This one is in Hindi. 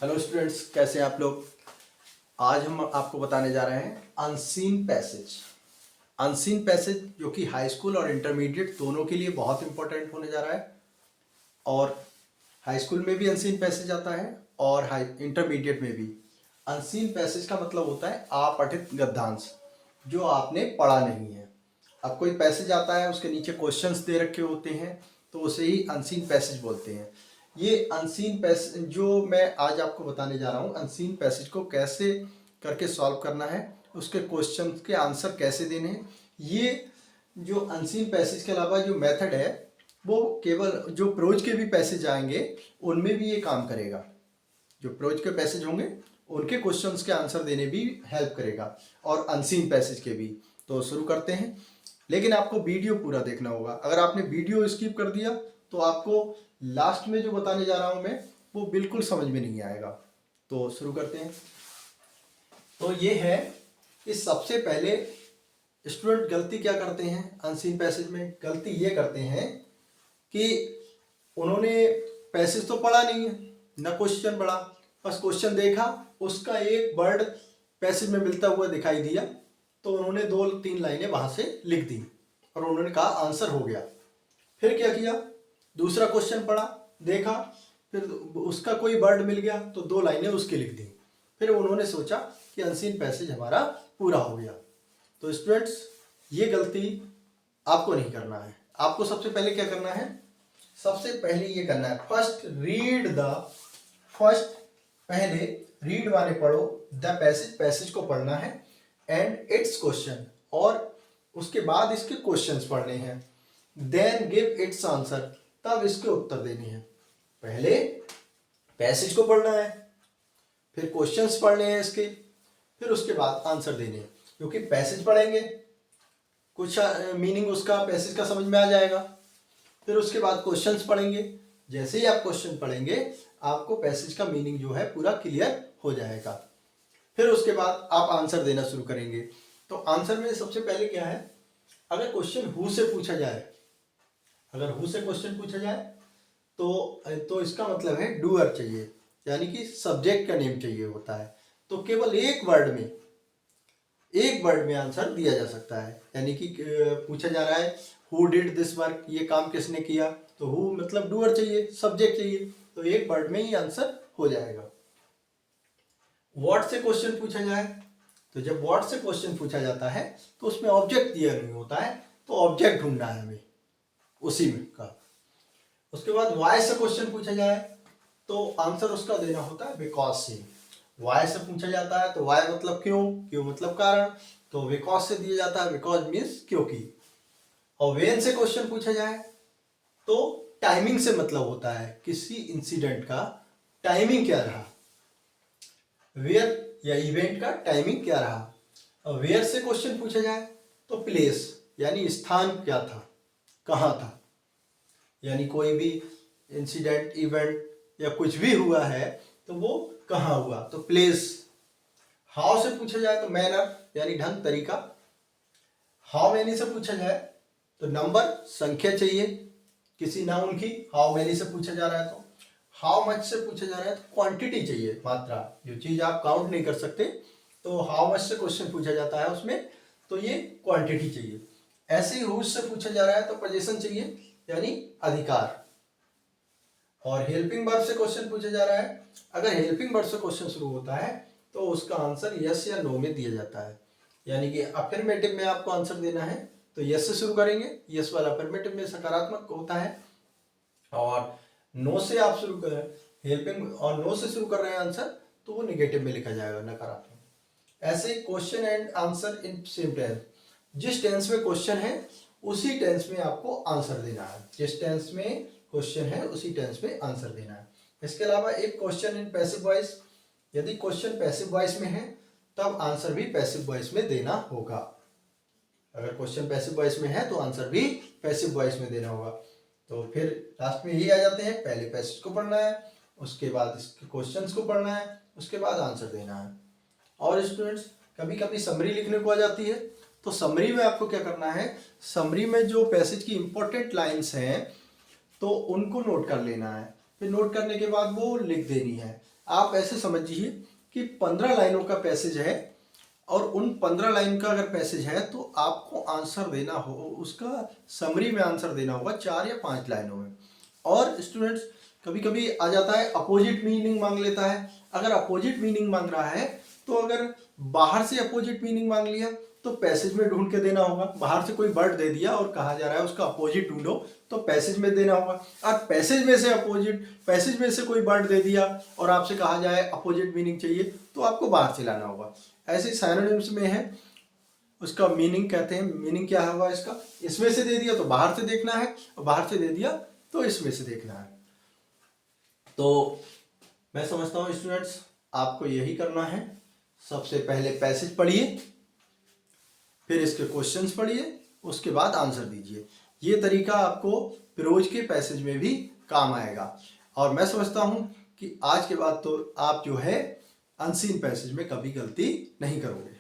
हेलो स्टूडेंट्स, कैसे हैं आप लोग। आज हम आपको बताने जा रहे हैं अनसीन पैसेज। अनसीन पैसेज जो कि हाई स्कूल और इंटरमीडिएट दोनों के लिए बहुत इंपॉर्टेंट होने जा रहा है। और हाई स्कूल में भी अनसीन पैसेज आता है और हाई इंटरमीडिएट में भी। अनसीन पैसेज का मतलब होता है अपठित गद्यांश, जो आपने पढ़ा नहीं है। अब कोई पैसेज आता है, उसके नीचे क्वेश्चंस दे रखे होते हैं, तो उसे ही अनसीन पैसेज बोलते हैं। ये अनसीन पैसेज जो मैं आज आपको बताने जा रहा हूँ, अनसीन पैसेज को कैसे करके सॉल्व करना है, उसके क्वेश्चन के आंसर कैसे देने हैं, ये जो अनसीन पैसेज के अलावा जो मेथड है वो केवल जो प्रोज के भी पैसेज आएंगे उनमें भी ये काम करेगा। जो प्रोज के पैसेज होंगे उनके क्वेश्चंस के आंसर देने भी हेल्प करेगा, और अनसीन पैसेज के भी। तो शुरू करते हैं, लेकिन आपको वीडियो पूरा देखना होगा। अगर आपने वीडियो स्किप कर दिया तो आपको लास्ट में जो बताने जा रहा हूं मैं वो बिल्कुल समझ में नहीं आएगा। तो शुरू करते हैं। तो ये है कि सबसे पहले स्टूडेंट गलती क्या करते हैं अनसीन पैसेज में। गलती ये करते हैं कि उन्होंने पैसेज तो पढ़ा नहीं है, ना क्वेश्चन पढ़ा, बस क्वेश्चन देखा, उसका एक वर्ड पैसेज में मिलता हुआ दिखाई दिया, तो उन्होंने 2-3 लाइनें वहां से लिख दी और उन्होंने कहा आंसर हो गया। फिर क्या किया, दूसरा क्वेश्चन पढ़ा, देखा, फिर उसका कोई वर्ड मिल गया तो 2 लाइनें उसकी लिख दी। फिर उन्होंने सोचा कि अनसीन पैसेज हमारा पूरा हो गया। तो स्टूडेंट्स, ये गलती आपको नहीं करना है। आपको सबसे पहले क्या करना है, सबसे पहले ये करना है, फर्स्ट पहले रीड माने पढ़ो, द पैसेज को पढ़ना है, एंड इट्स क्वेश्चन, और उसके बाद इसके क्वेश्चंस पढ़ने हैं। देन गिव इट्स आंसर, तब इसके उत्तर देने हैं। पहले पैसेज को पढ़ना है, फिर क्वेश्चंस पढ़ने हैं इसके, फिर उसके बाद आंसर देने हैं। क्योंकि पैसेज पढ़ेंगे, कुछ मीनिंग उसका पैसेज का समझ में आ जाएगा। फिर उसके बाद क्वेश्चंस पढ़ेंगे, जैसे ही आप क्वेश्चन पढ़ेंगे आपको पैसेज का मीनिंग जो है पूरा क्लियर हो जाएगा। फिर उसके बाद आप आंसर देना शुरू करेंगे। तो आंसर में सबसे पहले क्या है, अगर क्वेश्चन हु से पूछा जाए, अगर हु से क्वेश्चन पूछा जाए तो इसका मतलब है डूअर चाहिए, यानी कि सब्जेक्ट का नेम चाहिए होता है। तो केवल एक वर्ड में आंसर दिया जा सकता है। यानी कि पूछा जा रहा है हु डिड दिस वर्क, ये काम किसने किया, तो हु मतलब डूअर चाहिए, सब्जेक्ट चाहिए, तो एक वर्ड में ही आंसर हो जाएगा। व्हाट से क्वेश्चन पूछा जाए, तो जब व्हाट से क्वेश्चन पूछा जाता है तो उसमें ऑब्जेक्ट दिया नहीं होता है, तो ऑब्जेक्ट ढूंढना है हमें उसी में का। उसके बाद वाई से क्वेश्चन पूछा जाए तो आंसर उसका देना होता है बिकॉज से। वाई से पूछा जाता है तो वाई मतलब क्यों, क्यों मतलब कारण, तो बिकॉज से दिया जाता है, बिकॉज मीन्स क्योंकि। और वेन से क्वेश्चन पूछा जाए तो टाइमिंग से मतलब होता है किसी इंसिडेंट का टाइमिंग क्या रहा, वेयर या इवेंट का टाइमिंग क्या रहा। और वेयर से क्वेश्चन पूछा जाए तो प्लेस, यानी स्थान क्या था, कहाँ था, यानी कोई भी इंसिडेंट इवेंट या कुछ भी हुआ है तो वो कहाँ हुआ, तो प्लेस। हाउ से पूछा जाए तो मैनर, यानी ढंग तरीका। हाउ मैनी से पूछा जाए तो नंबर, संख्या चाहिए किसी नाउन की, हाउ मैनी से पूछा जा रहा है। तो हाउ मच से पूछा जा रहा है तो क्वांटिटी चाहिए, मात्रा, जो चीज आप काउंट नहीं कर सकते, तो हाउ मच से क्वेश्चन पूछा जाता है उसमें, तो ये क्वांटिटी चाहिए। ऐसे ही हुज से पूछा जा रहा है तो पोजीशन चाहिए, यानी अधिकार। और हेल्पिंग वर्ब से क्वेश्चन पूछा जा रहा है, अगर हेल्पिंग वर्ब से क्वेश्चन शुरू होता है तो उसका आंसर यस या नो में दिया जाता है। यानी कि अफर्मेटिव में आपको आंसर देना है तो यस से शुरू करेंगे, यस वाला अफर्मेटिव में सकारात्मक होता है, और नो से आप शुरू कर हेल्पिंग और नो से शुरू कर रहे हैं आंसर तो वो निगेटिव में लिखा जाएगा, नकारात्मक। ऐसे question and answer in same tense, जिस टेंस में क्वेश्चन है उसी टेंस में आपको आंसर देना है, जिस टेंस में क्वेश्चन है उसी टेंस में आंसर देना है। इसके अलावा एक क्वेश्चन इन पैसिव वॉइस, यदि क्वेश्चन पैसिव वॉइस में है तब आंसर भी पैसिव वॉइस में देना होगा। अगर क्वेश्चन पैसिव वॉइस में है तो आंसर भी पैसिव वॉइस में देना होगा। तो फिर लास्ट में यही आ जाते हैं, पहले पैसेज को पढ़ना है, उसके बाद इसके क्वेश्चंस को पढ़ना है, उसके बाद आंसर देना है। और स्टूडेंट्स, कभी कभी समरी लिखने को आ जाती है, तो समरी में आपको क्या करना है, समरी में जो पैसेज की इंपॉर्टेंट लाइंस हैं तो उनको नोट कर लेना है। फिर नोट करने के बाद वो लिख देनी है। आप ऐसे समझिए कि 15 लाइनों का पैसेज है और उन 15 लाइन का अगर पैसेज है तो आपको आंसर देना हो, उसका समरी में आंसर देना होगा 4 या 5 लाइनों में। और स्टूडेंट्स कभी कभी आ जाता है अपोजिट मीनिंग मांग लेता है। अगर अपोजिट मीनिंग मांग रहा है तो अगर बाहर से अपोजिट मीनिंग मांग लिया तो पैसेज में ढूंढ के देना होगा। बाहर से कोई वर्ड दे दिया और कहा जा रहा है उसका अपोजिट ढूंढो तो पैसेज में देना होगा। और पैसेज में से अपोजिट, पैसेज में से कोई वर्ड दे दिया और आपसे कहा जाए अपोजिट मीनिंग चाहिए तो आपको बाहर से लाना होगा। ऐसे सिनोनिम्स में है, उसका मीनिंग कहते हैं, मीनिंग क्या होगा इसका, इसमें से दे दिया तो बाहर से देखना है और बाहर से दे दिया तो इसमें से देखना है। तो मैं समझता हूँ स्टूडेंट्स आपको यही करना है। सबसे पहले पैसेज पढ़िए, फिर इसके क्वेश्चंस पढ़िए, उसके बाद आंसर दीजिए। ये तरीका आपको प्रोज के पैसेज में भी काम आएगा। और मैं समझता हूँ कि आज के बाद तो आप जो है अनसीन पैसेज में कभी गलती नहीं करोगे।